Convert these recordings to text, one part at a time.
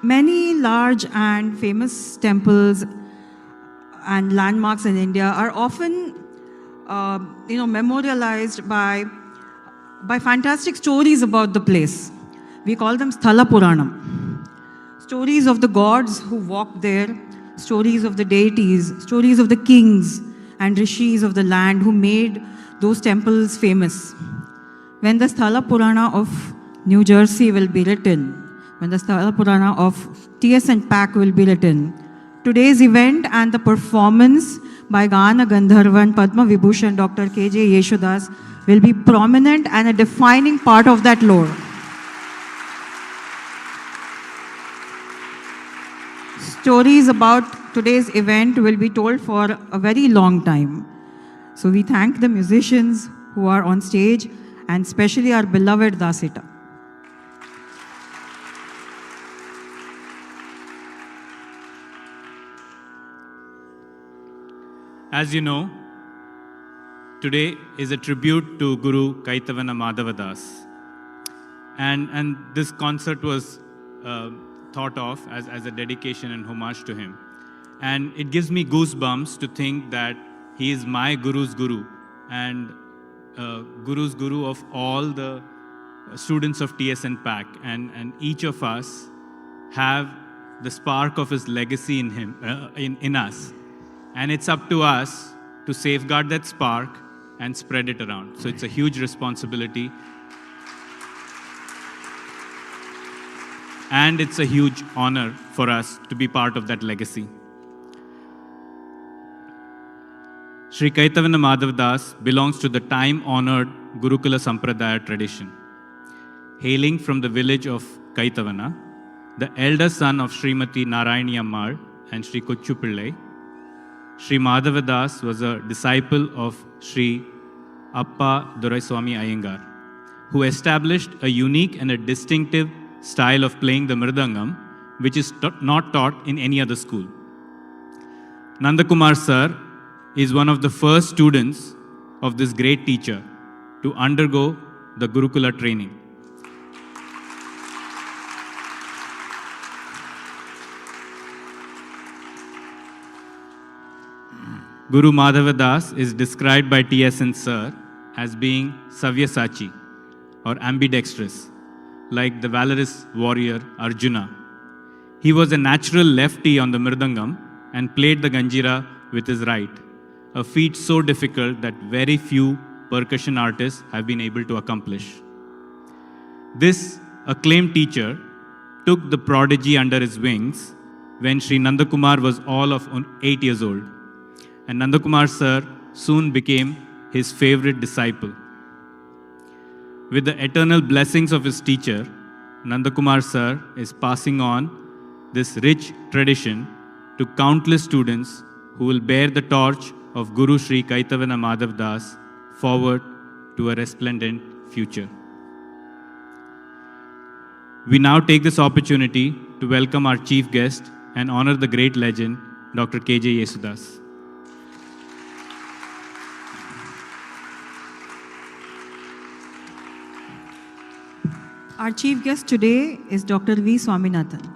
Many large and famous temples and landmarks in India are often memorialized by fantastic stories about the place. We call them Sthala Puranam. Stories of the gods who walked there, stories of the deities, stories of the kings and rishis of the land who made those temples famous. When the Sthala Purana of New Jersey will be written, when the Sthala Purana of TSNPAC will be written, today's event and the performance by Gana Gandharvan Padma Vibhushan Dr. K.J. Yesudas will be prominent and a defining part of that lore. Stories about today's event will be told for a very long time. So we thank the musicians who are on stage and especially our beloved Dasita. As you know, today is a tribute to Guru Kaithavana Madhavadas. And this concert was thought of as a dedication and homage to him. And it gives me goosebumps to think that he is my Guru's Guru and Guru's Guru of all the students of TSNPAC. And each of us have the spark of his legacy in him, in us. And it's up to us to safeguard that spark and spread it around. So it's a huge responsibility. And it's a huge honor for us to be part of that legacy. Shri Kaithavana Madhavadas belongs to the time-honored Gurukula Sampradaya tradition. Hailing from the village of Kaithavana, the elder son of Srimati Narayani Ammal and Shri Kochu Pillai, Shri Madhavadas was a disciple of Shri Appa Duraiswamy Iyengar, who established a unique and a distinctive style of playing the Mridangam, which is not taught in any other school. Nandakumar Sir is one of the first students of this great teacher to undergo the Gurukula training. Guru Madhavadas is described by TSN Sir as being Savyasachi or ambidextrous, like the valorous warrior Arjuna. He was a natural lefty on the Mridangam and played the Ganjira with his right, a feat so difficult that very few percussion artists have been able to accomplish. This acclaimed teacher took the prodigy under his wings when Shri Nandakumar was all of 8 years old. And Nandakumar Sir soon became his favorite disciple. With the eternal blessings of his teacher, Nandakumar Sir is passing on this rich tradition to countless students who will bear the torch of Guru Shri Kaithavana Madhavadas forward to a resplendent future. We now take this opportunity to welcome our chief guest and honor the great legend, Dr. K.J. Yesudas. Our chief guest today is Dr. V. Swaminathan.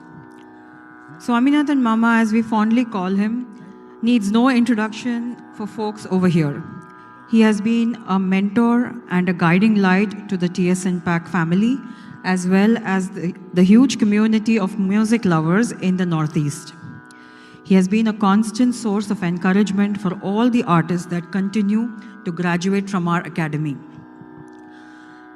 Swaminathan Mama, as we fondly call him, needs no introduction for folks over here. He has been a mentor and a guiding light to the TSNPAC family, as well as the huge community of music lovers in the Northeast. He has been a constant source of encouragement for all the artists that continue to graduate from our academy.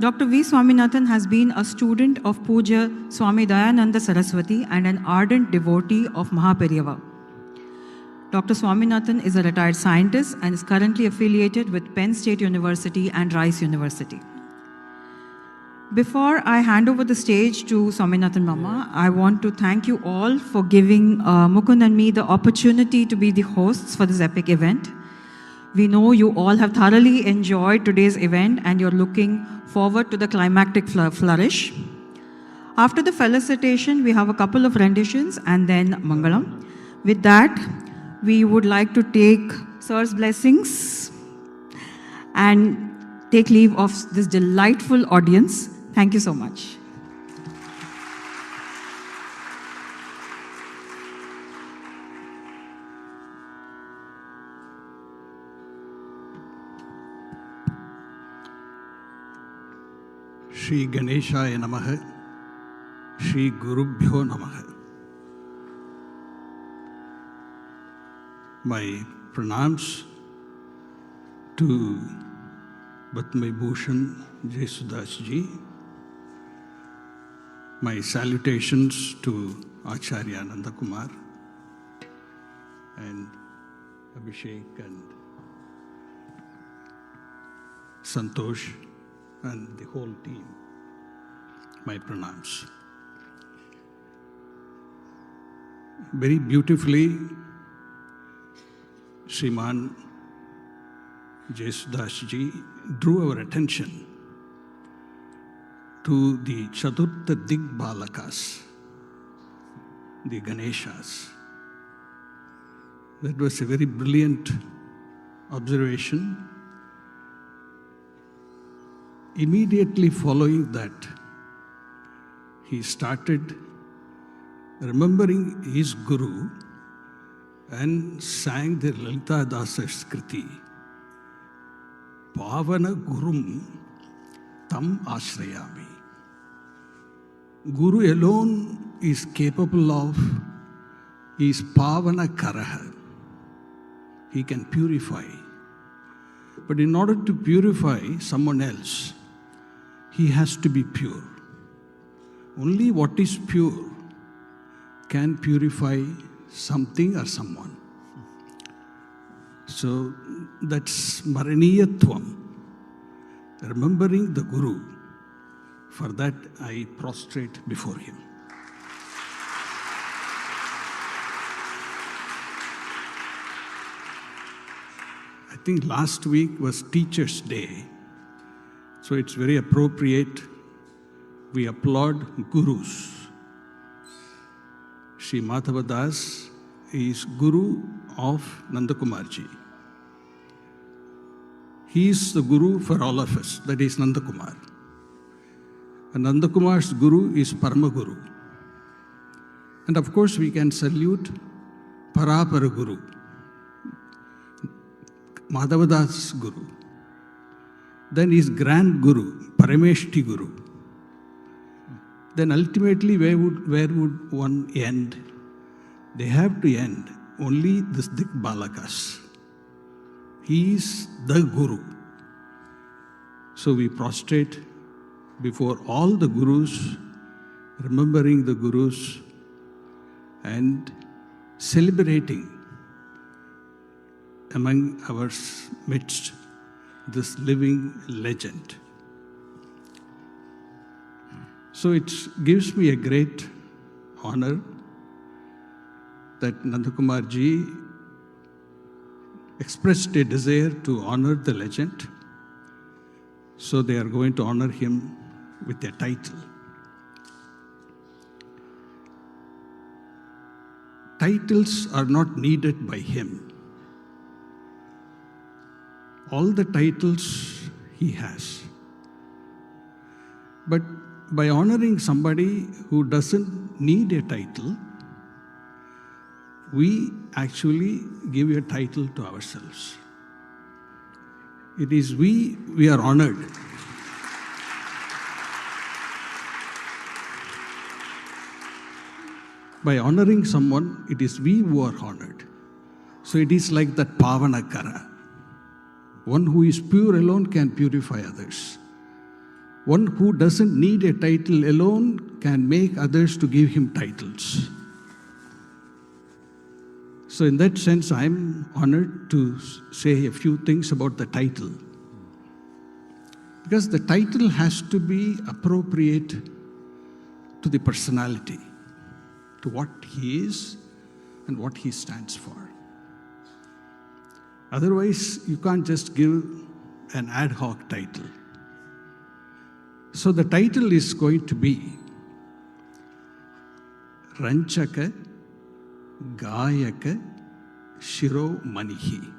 Dr. V. Swaminathan has been a student of Puja Swami Dayananda Saraswati and an ardent devotee of Mahaperiyava. Dr. Swaminathan is a retired scientist and is currently affiliated with Penn State University and Rice University. Before I hand over the stage to Swaminathan Mama, I want to thank you all for giving Mukund and me the opportunity to be the hosts for this epic event. We know you all have thoroughly enjoyed today's event and you're looking forward to the climactic flourish. After the felicitation, we have a couple of renditions and then Mangalam. With that, we would like to take Sir's blessings and take leave of this delightful audience. Thank you so much. Shri Ganeshaya Namaha, Shri Gurubhyo Namaha. My pranams to Batmai Bhushan Yesudas ji. My salutations to Acharya Nandakumar and Abhishek and Santosh and the whole team. My pranams. Very beautifully, Shriman Yesudas ji drew our attention to the Chaturtha Digbalakas, the Ganeshas. That was a very brilliant observation. Immediately following that, he started remembering his Guru and sang the Lalita Dasa's Kriti, Pavana Gurum Tam Ashrayami. Guru alone is capable of, is Pavana Karaha. He can purify. But in order to purify someone else, he has to be pure. Only what is pure can purify something or someone. So that's Maraniyatvam, remembering the Guru. For that, I prostrate before him. I think last week was Teachers' Day, so it's very appropriate we applaud Gurus. Shri Madhavadas is Guru of Nandakumarji. He is the Guru for all of us, that is Nandakumar. And Nandakumar's Guru is Paramaguru. And of course, we can salute Parapara Guru, Madhavadas Guru. Then his Grand Guru, Parameshti Guru. Then ultimately, where would one end? They have to end only this Digbalakas. He is the Guru. So we prostrate before all the Gurus, remembering the Gurus and celebrating among our midst this living legend. So it gives me a great honor that Nandakumar ji expressed a desire to honor the legend. So they are going to honor him with a title. Titles are not needed by him. All the titles he has. But by honoring somebody who doesn't need a title, we actually give a title to ourselves. It is we are honored. By honoring someone, it is we who are honored. So it is like that Pavanakara. One who is pure alone can purify others. One who doesn't need a title alone can make others to give him titles. So in that sense, I'm honored to say a few things about the title. Because the title has to be appropriate to the personality, to what he is and what he stands for. Otherwise, you can't just give an ad hoc title. So the title is going to be Ranjaka Gayaka Shiromanihi.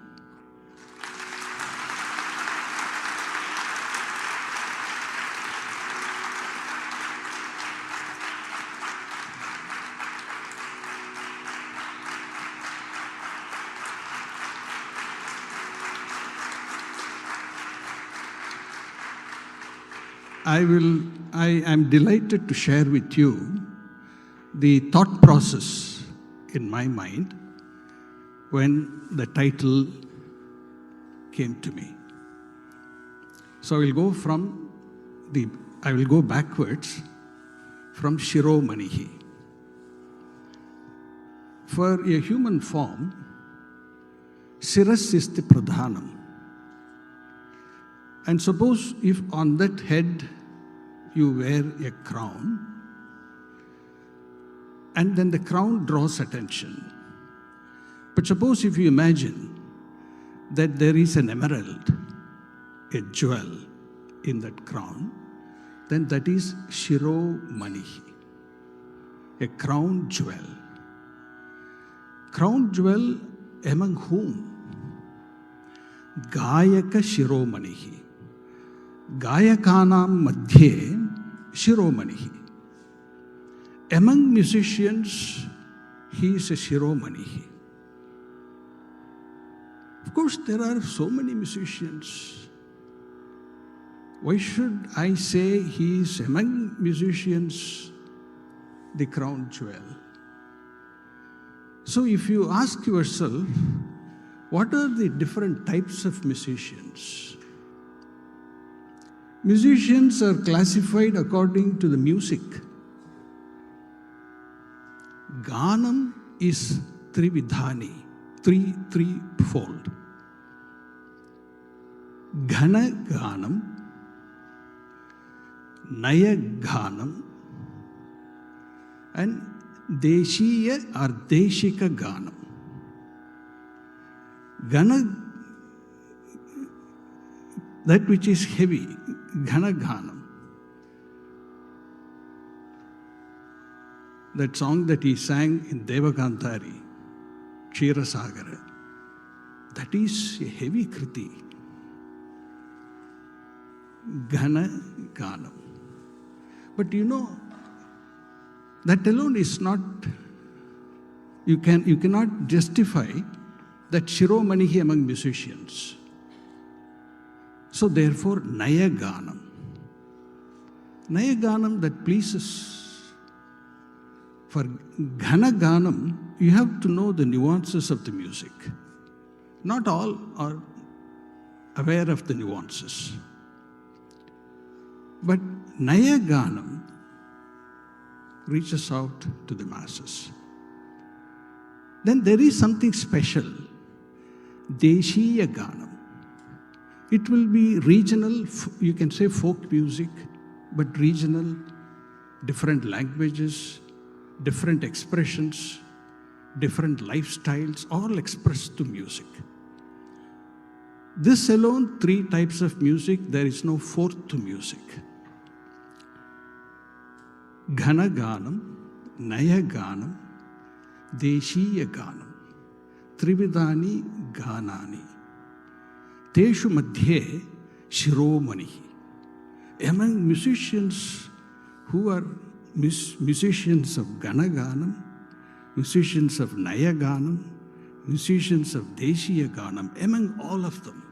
I will I am delighted to share with you the thought process in my mind when the title came to me. So I will go backwards from Shiromanihi. For a human form, Siras is the Pradhanam. And suppose if on that head you wear a crown, and then the crown draws attention. But suppose if you imagine that there is an emerald, a jewel in that crown, then that is Shiromanihi, a crown jewel. Crown jewel among whom? Gayaka Shiromanihi. Gayakanam Madhye Shiromanihi. Among musicians, he is a Shiromanihi. Of course, there are so many musicians. Why should I say he is among musicians the crown jewel? So if you ask yourself, what are the different types of musicians? Musicians are classified according to the music. Ganam is trividhani, threefold. Ghana Ganam, Naya Ganam, and Deshiya or Deshika Ganam. Ghana, that which is heavy, Ghana Ganam. That song that he sang in Devakantari, Kshirasagara, that is a heavy kriti. Ghana Ganam. But you know, that alone is not, you cannot justify that Shiromanihi among musicians. So therefore, Naya Ganam. Naya Ganam that pleases. For Ghana Ganam, you have to know the nuances of the music. Not all are aware of the nuances. But Naya Ganam reaches out to the masses. Then there is something special, Deshiya Ganam. It will be regional, you can say folk music, but regional, different languages, different expressions, different lifestyles, all expressed to music. This alone, 3 types of music, there is no fourth to music. Ghana Ganam, Naya Ganam, Deshiya Ganam, Trividhani Ganani. Teshu Madhye Shiromanihi. Among musicians who are musicians of Ghana Ganam, musicians of Naya Ganam, musicians of Deshiya Ganam, among all of them,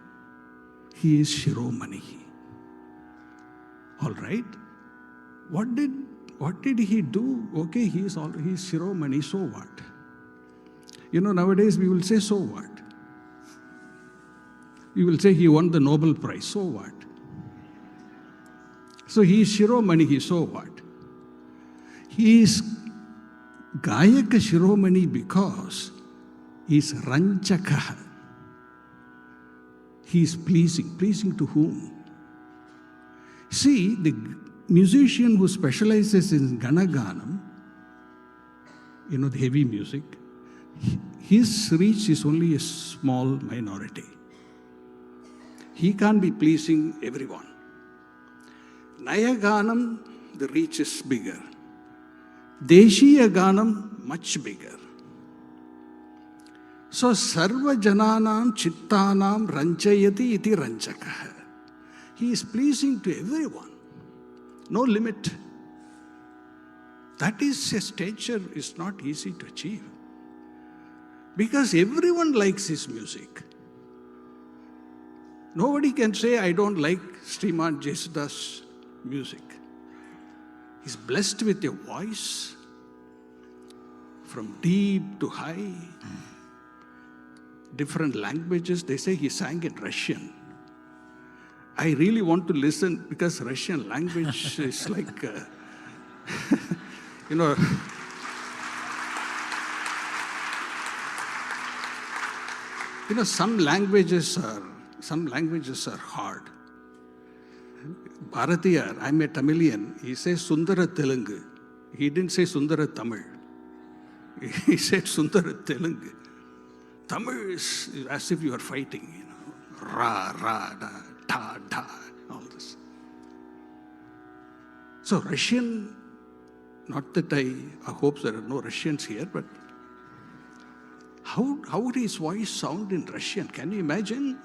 he is Shiromanihi. All right? What did he do? Okay, he is Shiromani, so what? You know, nowadays we will say, so what? We will say he won the Nobel Prize, so what? So he is Shiromanihi, so what? He is Gayaka Shiromani because he is Ranjaka. He is pleasing. Pleasing to whom? See, the musician who specializes in Ghana Ganam, you know, the heavy music, his reach is only a small minority. He can't be pleasing everyone. Naya Ganam, the reach is bigger. Deshiya Ganam, much bigger. So, Sarva Jananam Chittanam Ranchayati iti Ranchakaha. He is pleasing to everyone. No limit. That is a stature is not easy to achieve. Because everyone likes his music. Nobody can say, I don't like Sriman Yesudas' music. He's blessed with a voice from deep to high. Different languages. They say he sang in Russian. I really want to listen because Russian language is like, you know, some languages are hard. Bharatiyar, I'm a Tamilian, he says Sundara Telugu. He didn't say Sundara Tamil. He said Sundara Telugu. Tamil is as if you are fighting, you know. Ra, ra, da, da, da, all this. So Russian, not that I hope there are no Russians here, but how would his voice sound in Russian? Can you imagine?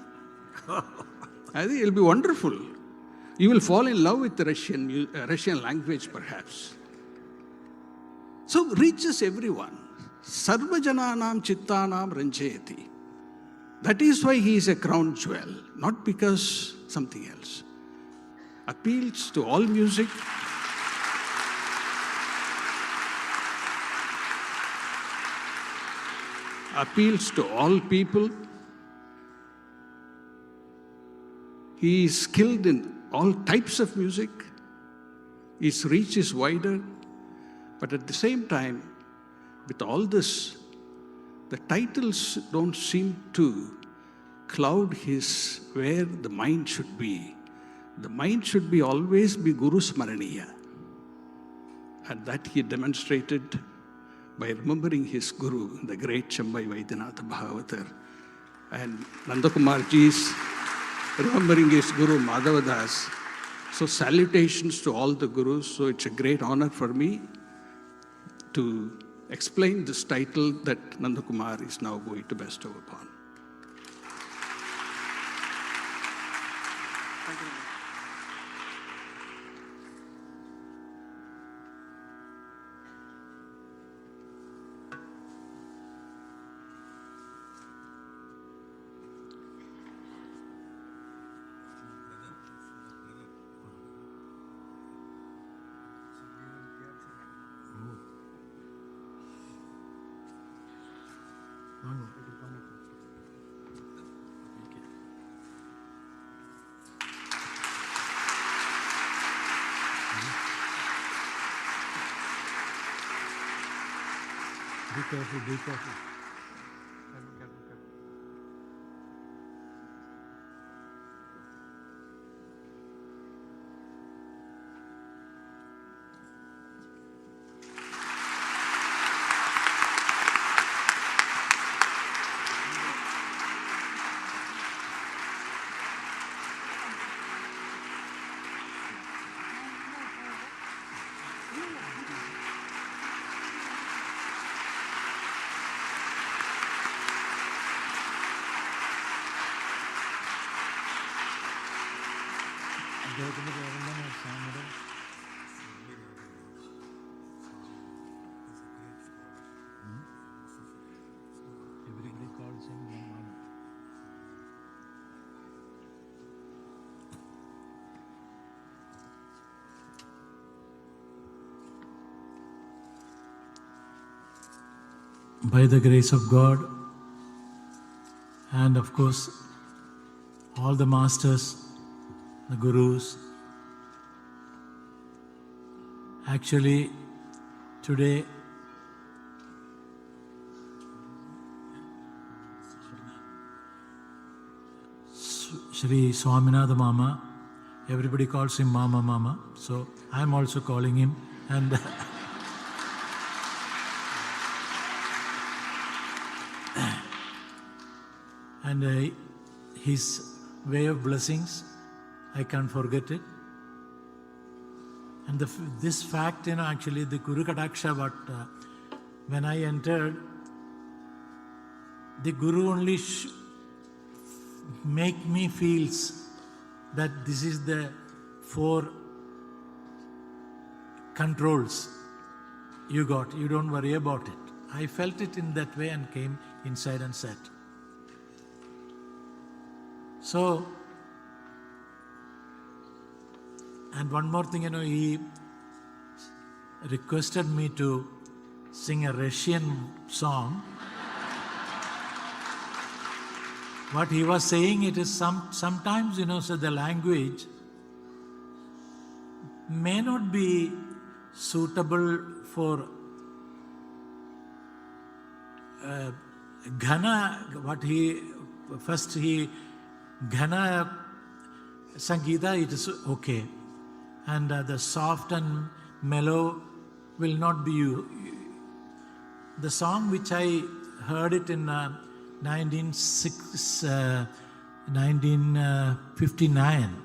I think it'll be wonderful. You will fall in love with the Russian language, perhaps. So reaches everyone. Sarvajananam chittanam ranjayati. That is why he is a crown jewel, not because something else. Appeals to all music. Appeals to all people. He is skilled in all types of music. His reach is wider. But at the same time, with all this, the titles don't seem to cloud his where the mind should be. The mind should be always be Guru Smaraniya. And that he demonstrated by remembering his Guru, the great Chambai Vaidyanatha Bhagavatar, and Nandakumar ji's remembering his Guru Madhavadas. So salutations to all the Gurus. So it's a great honor for me to explain this title that Nandakumar is now going to bestow upon. Thank you. Be careful, be careful. Everybody calls him Mama. By the grace of God, and of course, all the masters, the gurus, actually today Shri Swaminatha Mama, everybody calls him Mama Mama, so I'm also calling him, and and his way of blessings, I can't forget it. And this fact, actually the Guru Kadaksha, but when I entered, the Guru only make me feels that this is the 4 controls you got, you don't worry about it. I felt it in that way and came inside and sat. So, and one more thing, he requested me to sing a Russian song. What he was saying, it is sometimes, so the language may not be suitable for Ghana, Ghana Sangeeta, it is okay. And the soft and mellow will not be you. The song which I heard it in 1959,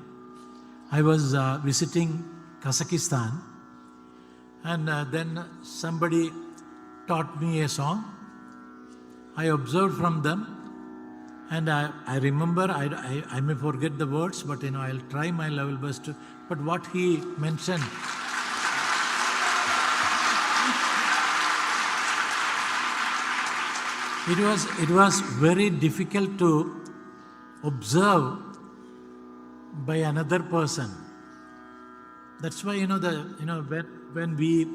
I was visiting Kazakhstan, and then somebody taught me a song. I observed from them, and I remember, I may forget the words, but I'll try my level best to. But what he mentioned, it was very difficult to observe by another person. That's why when we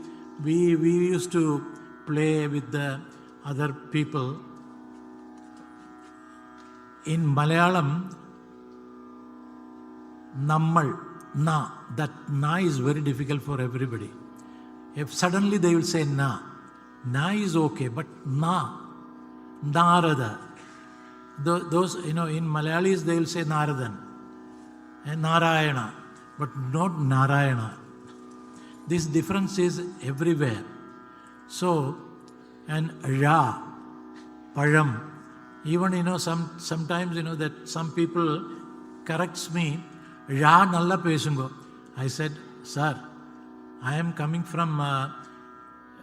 used to play with the other people in Malayalam, nammal, na, that na is very difficult for everybody. If suddenly they will say na is okay, but na, narada, those in Malayalis they will say naradan and narayana, but not narayana. This difference is everywhere. So, and ra, param, even sometimes that some people corrects me, ra nalla pesungo. I said, sir, I am coming from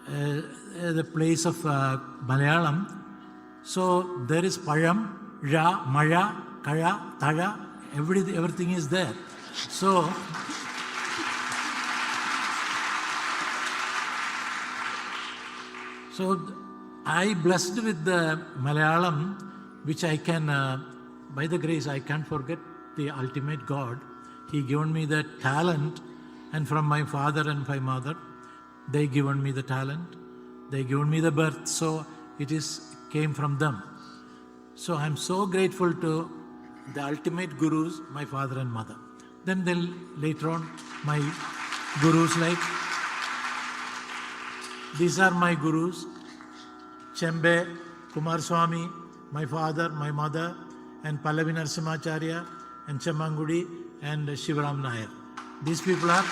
the place of Malayalam. So there is param, ra, maya, kaya, taga, everything is there. So I blessed with the Malayalam, which I can, by the grace, I can't forget the ultimate God. He given me the talent, and from my father and my mother, they given me the talent, they given me the birth, so it came from them. So I'm so grateful to the ultimate gurus, my father and mother. Then later on, my gurus these are my gurus, Chembe, Kumar Swami, my father, my mother, and Pallavi Narasimhacharya, and Chemmangudi, and Shivaram Nair. These people are,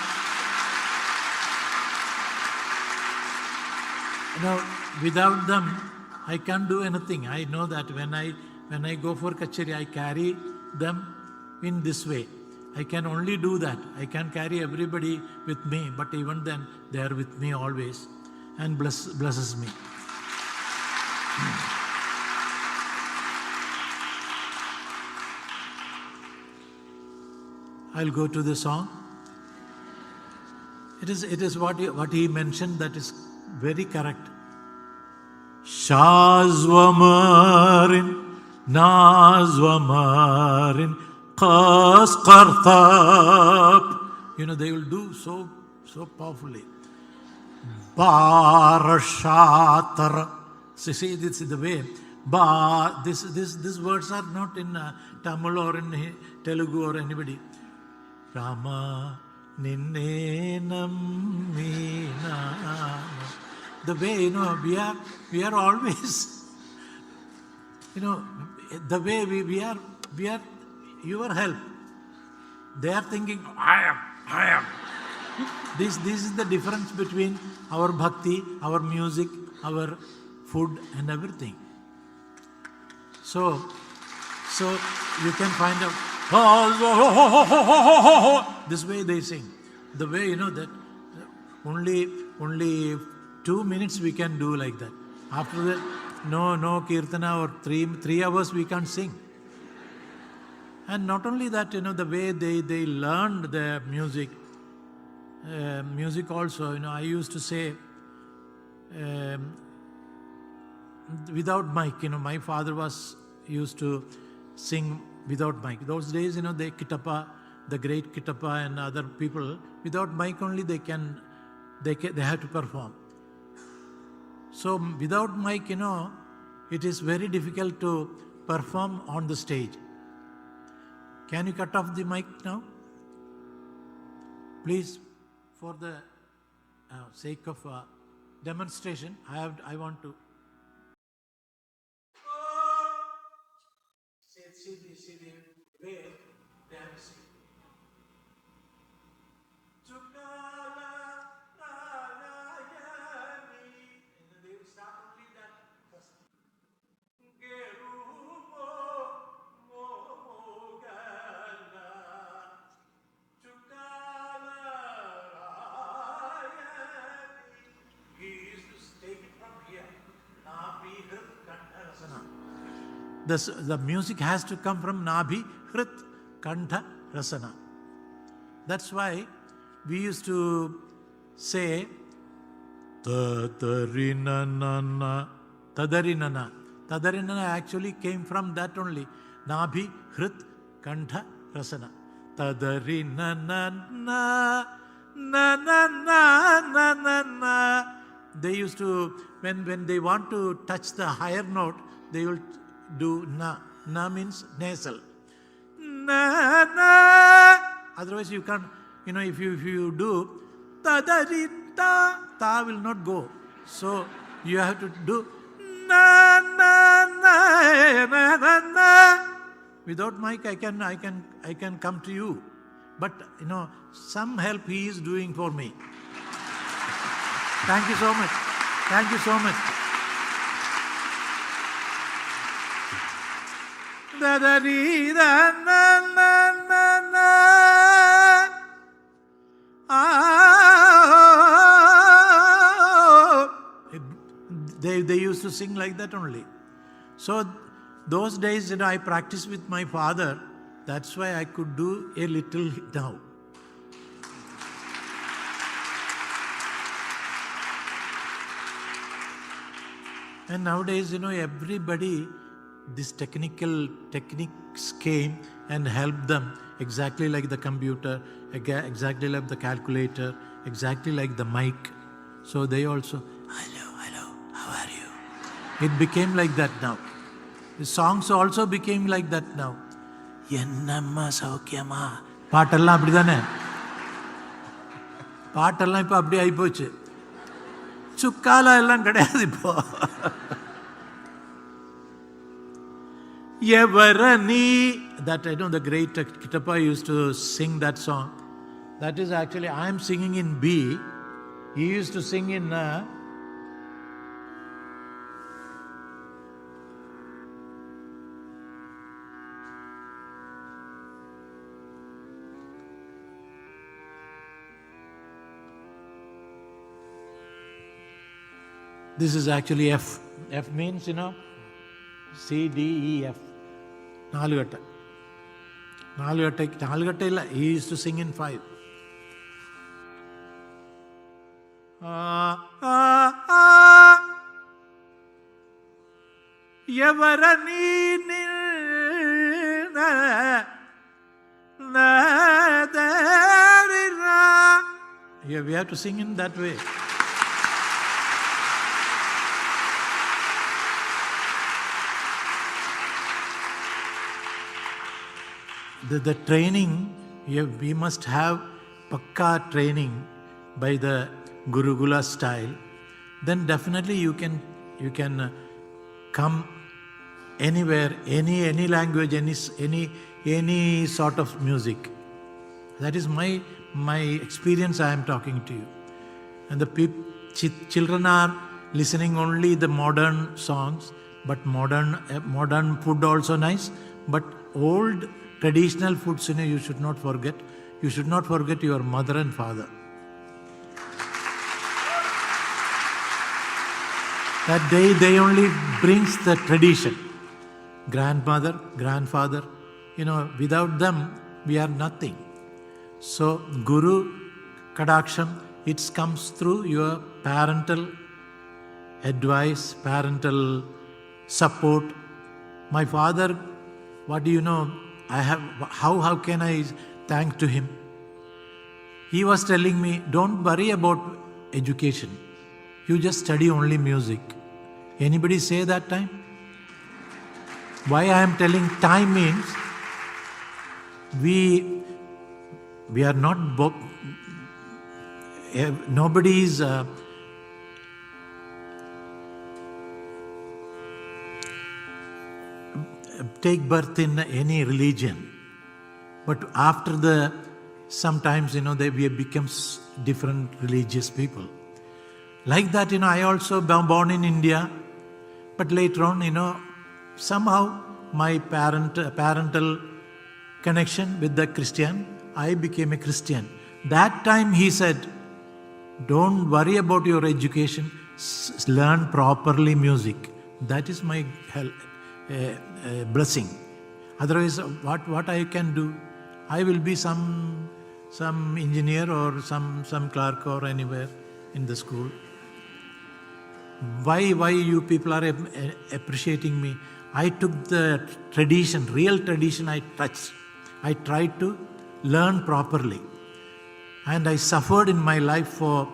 without them, I can't do anything. I know that when I go for Kacheri, I carry them in this way. I can only do that. I can carry everybody with me, but even then, they are with me always and blesses me. I'll go to the song. It is what he mentioned that is very correct. Shazwamarin, Nazwamarin, Kaskarthap. They will do so powerfully. Barashatar. See, this is the way. These words are not in Tamil or in Telugu or anybody. Rama ninne nammina. The way, we are always, the way we are your help. They are thinking, I am. This is the difference between our bhakti, our music, our food and everything. So you can find out, this way they sing. The way, that only 2 minutes we can do like that. After that, no kirtana or 3 hours we can't sing. And not only that, the way they learned the music also, I used to say, without mic, my father used to sing without mic. Those days, the Kitappa, the great Kitappa and other people, without mic only they can they have to perform. So without mic, it is very difficult to perform on the stage. Can you cut off the mic now? Please, for the sake of demonstration, I want to. See the way they have seen. They will start only that first. He used to take it from here. The music has to come from Nabhi, Hrit, Kantha, Rasana. That's why we used to say Tadarinana. Tadarinana. Tadarinana actually came from that only. Nabhi, Hrit, Kantha, Rasana. Tadarinana. Na na na na na na. They used to, when they want to touch the higher note, they will do na. Na means nasal. Na na. Otherwise you can't, if you do ta da rin ta, ta will not go. So you have to do na na na na na na. Without mic I can come to you. But some help he is doing for me. Thank you so much. Thank you so much. Da da ri da na na na na. They used to sing like that only. So those days I practiced with my father. That's why I could do a little now. And nowadays, everybody, these techniques came and helped them exactly like the computer, exactly like the calculator, exactly like the mic. So they also, hello, how are you? It became like that now. The songs also became like that now. Yennamma saukyama. பாட்டெல்லாம் அப்படிதானே? பாட்டெல்லாம் இப்போ அப்படியே ஆயிப்போச்சு. சுக்காலா எல்லாம் கிடையாது இப்போ. Evarani, that the great Kitappa used to sing that song. That is actually, I am singing in B. He used to sing in this is actually F. F means, C, D, E, F. Nalugata. He used to sing in 5. Yavarani yeah, we have to sing in that way. The training, we must have pakka training by the Gurukula style. Then definitely you can come anywhere, any language, any sort of music. That is my experience I am talking to you. And the children are listening only the modern songs, but modern food also nice, but old traditional foods, you should not forget. You should not forget your mother and father. That they only brings the tradition. Grandmother, grandfather, without them we are nothing. So Guru Kadaksham, it comes through your parental advice, parental support. My father, what do you know? How can I thank to him? He was telling me, don't worry about education. You just study only music. Anybody say that time? Why I am telling time means we are not nobody is take birth in any religion, but after sometimes we become different religious people. Like that, I also born in India, but later on, somehow my parental connection with the Christian, I became a Christian. That time he said, don't worry about your education, learn properly music. That is my blessing. Otherwise, what I can do? I will be some engineer or some clerk or anywhere in the school. Why you people are appreciating me? I took the tradition, real tradition I touched. I tried to learn properly. And I suffered in my life for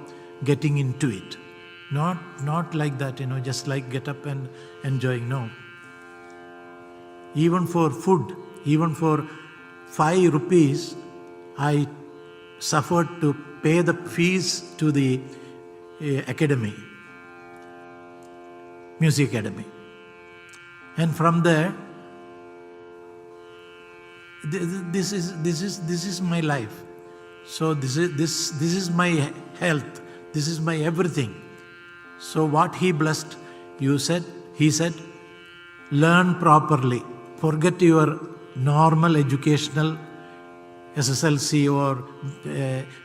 getting into it. Not like that, just like get up and enjoying. No. Even for food, even for 5 rupees, I suffered to pay the fees to the academy, music academy. And from there, this is my life. So this is my health. This is my everything. So what he blessed, he said, learn properly. Forget your normal educational SSLC or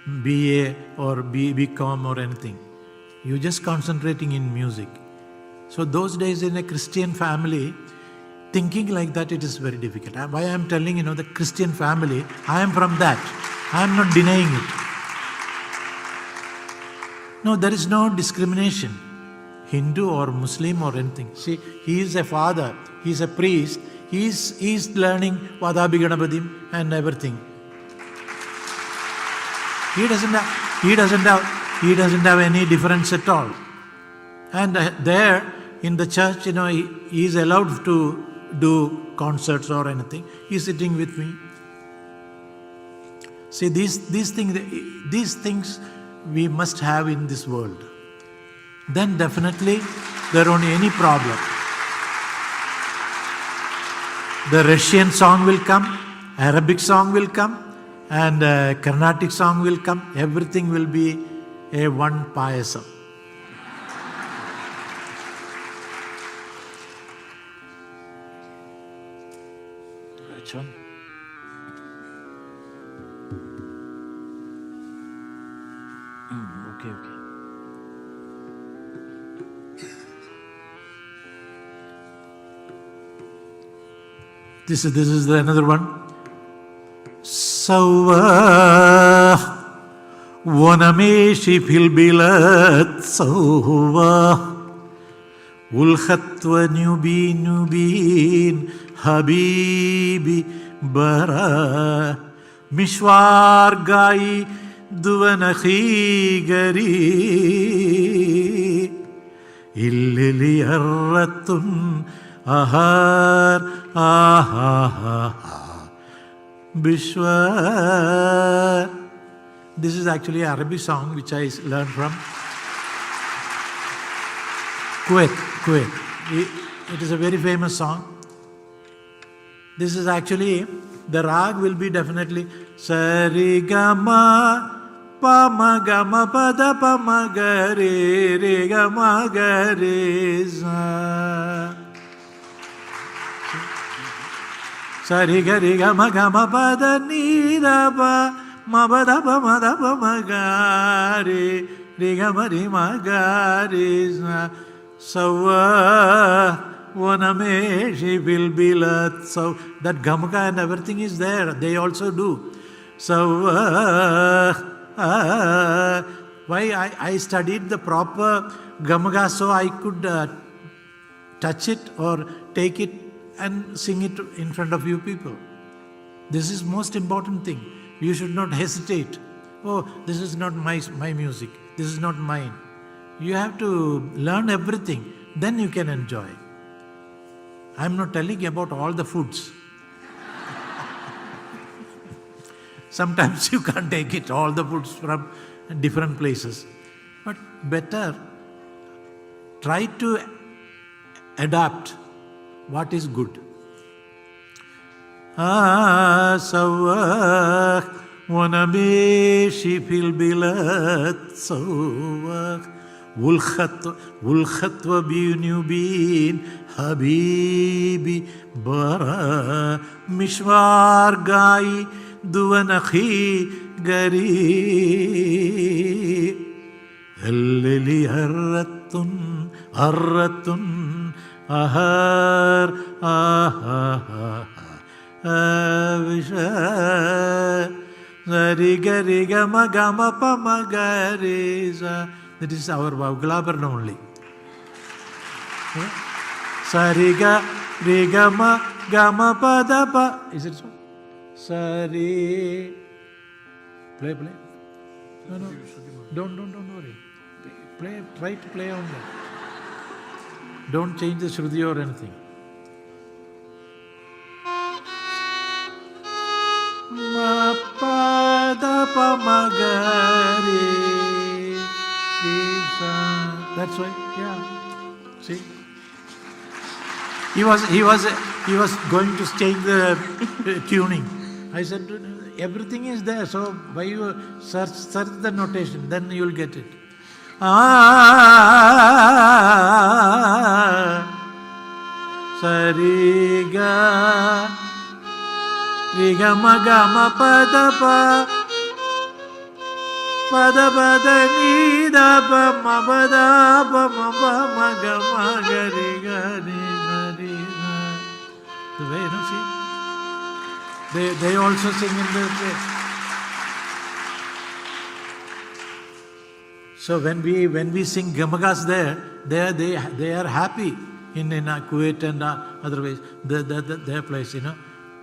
BA or BCom or anything. You just concentrating in music. So those days in a Christian family, thinking like that, it is very difficult. Why I am telling, the Christian family, I am from that. I am not denying it. No, there is no discrimination. Hindu or Muslim or anything. See, he is a father, he is a priest, he is learning Vadabi Ganapadim and everything. He doesn't have any difference at all. And there in the church, he is allowed to do concerts or anything. He is sitting with me. See, these things we must have in this world. Then definitely there won't be any problem. The Russian song will come, Arabic song will come, and Carnatic song will come. Everything will be a one payasam. Which one? Okay. This is another one. Sauva Wanameshi Filbilat Sauva Ulkhatwa Nubin Habibi Bara Mishwar Gai Duvanakhi Gari Illili Arratun Ahar Bishwa. This is actually an Arabic song which I learned from Kuwait. It is a very famous song. This is actually, the rag will be definitely Sarigama Pamagama Pada Pamagare Regama Gareza. Sari gari gama gama pada ni da pa ma pada pa ma da pa ma ga re re gama re ma ga re sa sawa wanameshi bilbilat. So that gamaka and everything is there. They also do. So why I studied the proper gamaka so I could touch it or take it and sing it in front of you people. This is most important thing. You should not hesitate. Oh, this is not my music. this is not mine. You have to learn everything, then you can enjoy. I'm not telling you about all the foods. Sometimes you can't take it, all the foods from different places. But better, try to adapt what is good. Sawak wanabeshi fil bilat sawak wulkhatwa binubin habibi bara mishwar gai duwanakhi gari hallali harratun ahar avisha Riga riga magama pamagareza. That is our vocabulary only. Sariga riga magama padapa. Is it so? Sari. Play. No. Don't worry. Play. Try to play on that. Don't change the Shruti or anything. Ma pada pa magari. That's right. Yeah. See. He was going to change the tuning. I said, everything is there. So why you search the notation? Then you will get it. Sariga. Riga magama padapa ni da pa ma pada pa ma pa magama gari gari gari. The way, see, they also sing in the way. So when we sing gamagas there, they are happy in Kuwait and other ways. Their place,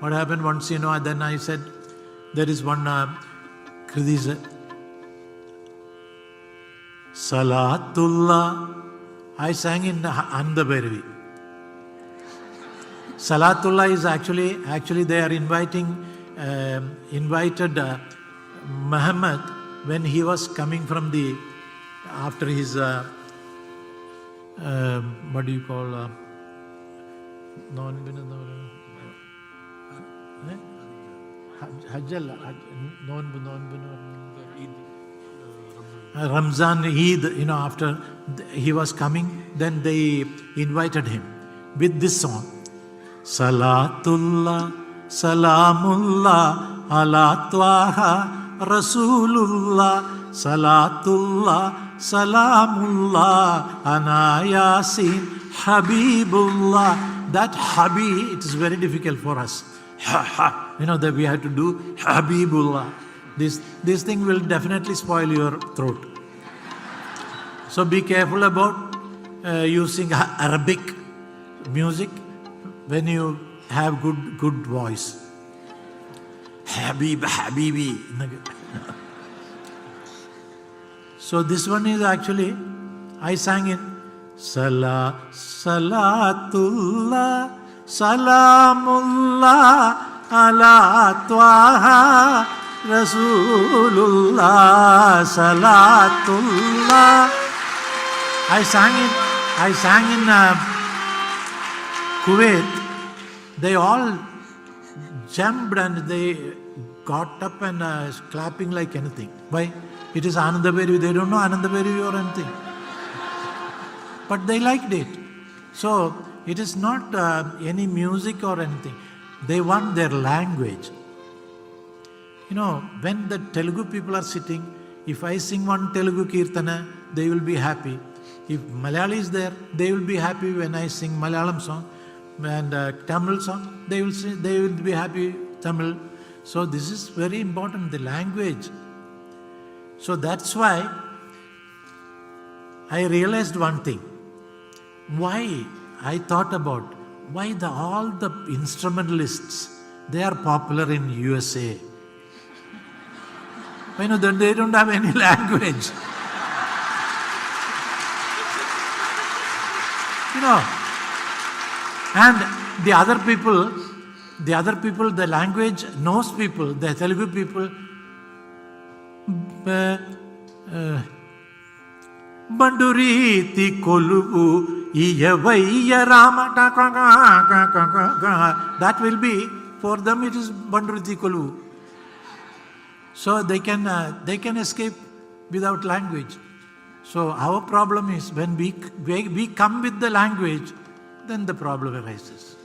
What happened once, and then I said, there is one Kridisa. Salatullah. I sang in Andabhaivi. Salatullah is actually they are invited Muhammad when he was coming from after his, what do you call, Ramzan Eid, after he was coming, then they invited him with this song. Salatullah, Salamullah, ala Twaha, Rasulullah, Salatullah, Salamullah, ana Yasin, Habibullah. That Habi, it is very difficult for us. That we have to do Habibullah. This thing will definitely spoil your throat. So be careful about using Arabic music when you have good voice. Habibi. So this one is actually, I sang in Salatullah, Salamullah, ala Twaha, Rasulullah, Salatullah. I sang in Kuwait. They all jumped and they got up and clapping like anything. Why? It is Anandabhaivi. They don't know Anandabhaivi or anything. But they liked it. So it is not any music or anything. They want their language. When the Telugu people are sitting, if I sing one Telugu Kirtana, they will be happy. If Malayali is there, they will be happy when I sing Malayalam song. And Tamil song, they will be happy Tamil. So this is very important, the language. So that's why I realized one thing. Why? I thought about why all the instrumentalists, they are popular in USA. They don't have any language. You know, and the other people, the language knows people, the Telugu people, Banduriti Koluvu Iyavaya Rama, that will be, for them it is Banduriti Koluvu. So they can escape without language. So our problem is when we come with the language, then the problem arises.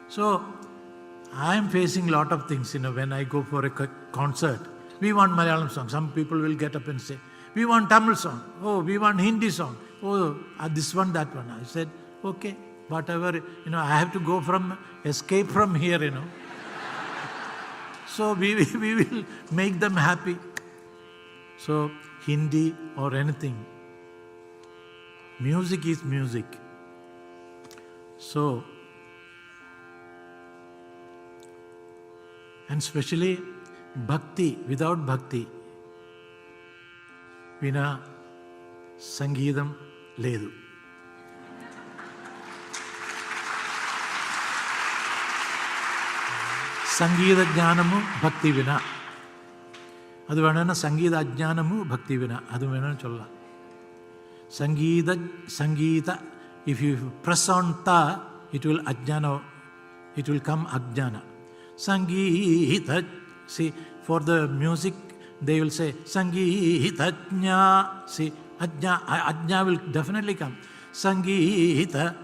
So I am facing a lot of things, when I go for a concert. We want Malayalam song. Some people will get up and say, we want Tamil song. Oh, we want Hindi song. Oh, this one, that one. I said, okay, whatever, I have to go escape from here, So we will make them happy. So Hindi or anything. Music is music. So, and especially bhakti, without bhakti, vina sangeetam ledu. Sangeeta jnanamu bhakti vina. Adu venana sangeeta ajnanamu bhakti vina. Adu venana cholla. Sangeeta, if you press on ta, it will come ajnana. Sangeeta, see, for the music, they will say, Sangeetajna, see, ajna will definitely come. Sangeeta,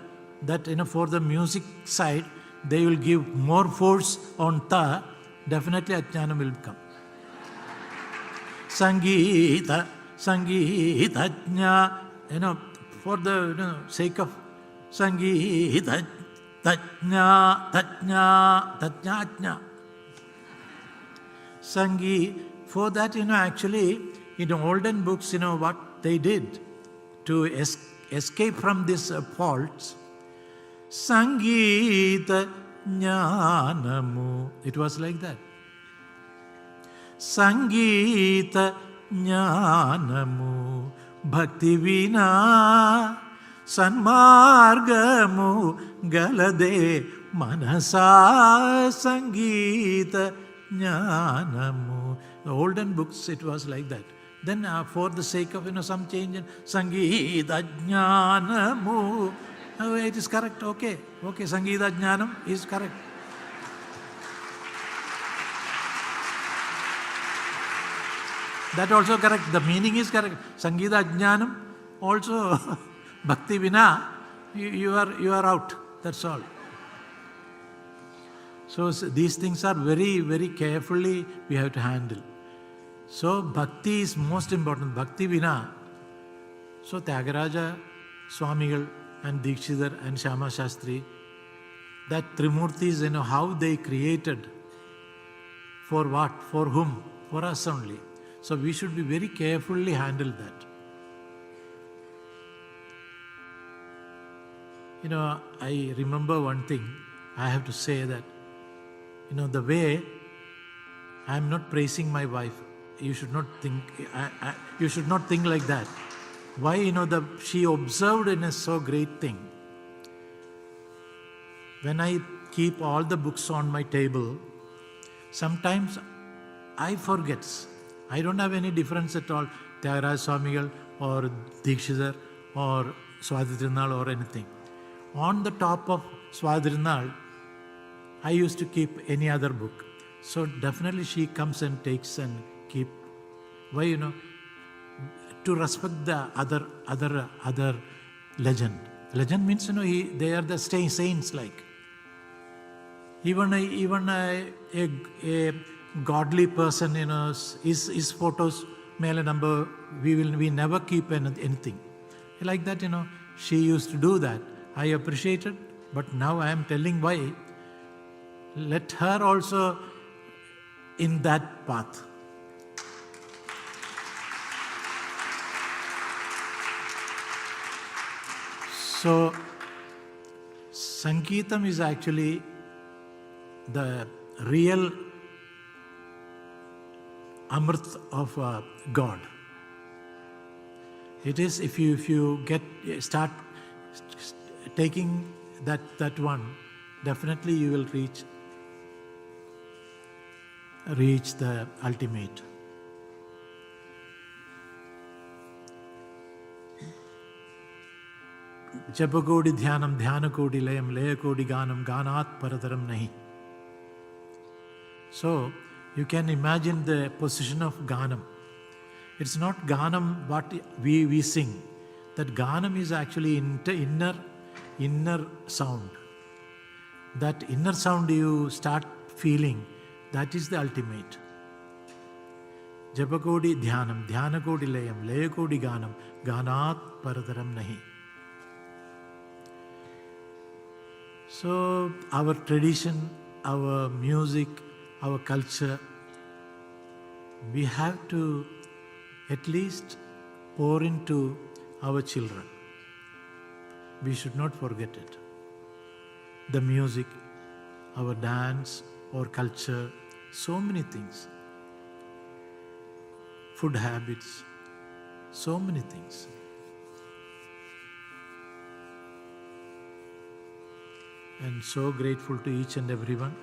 that, for the music side, they will give more force on ta, definitely ajnana will come. Sangeeta, Sangeetajna, for the sake of Sangeeta, Tajna, Ajna. For that, actually, in olden books, what they did to escape from this faults, Sangeeta Jnanamu. It was like that. Sangeeta Jnanamu Bhakti Vina Sanmargamu Galade Manasa Sangeeta Jnanamu. The olden books, it was like that. Then for the sake of some change, Sangeeta Jnanamu. It is correct, okay. Sangeeta Jnanam is correct. That also correct. The meaning is correct. Sangeeta Jnanam also Bhakti Vina, you are out. That's all. So these things are very, very carefully we have to handle. So bhakti is most important. Bhakti Vina. So Tyagaraja, Swamigal and Dikshidhar and Shyama Shastri, that Trimurtis, how they created. For what? For whom? For us only. So we should be very carefully handle that. I remember one thing. I have to say that, the way I am not praising my wife. You should not think. You should not think like that. Why? She observed in a so great thing. When I keep all the books on my table, sometimes I forget. I don't have any difference at all. Tyagaraja Swamigal or Dikshidhar or Swadhirinal or anything. On the top of Swadhirinal, I used to keep any other book. So definitely she comes and takes and keep. Why? To respect the other legend. Legend means they are the saints like. Even a godly person, his photos, male number, we never keep anything. Like that, she used to do that. I appreciated, but now I am telling why. Let her also in that path. So, Sangeetam is actually the real Amrit of God. It is if you start taking that one, definitely you will reach the ultimate. Japakodi dhyanam, dhyanakodi layam, layakodi ganam, ganat paradaram nahi. So, you can imagine the position of ganam. It's not ganam what we sing. That ganam is actually inner sound. That inner sound you start feeling, that is the ultimate. Japakodi dhyanam, dhyanakodi layam, layakodi ganam, ganat paradaram nahi. So, our tradition, our music, our culture, we have to at least pour into our children. We should not forget it. The music, our dance, our culture, so many things. Food habits, so many things. And so grateful to each and everyone.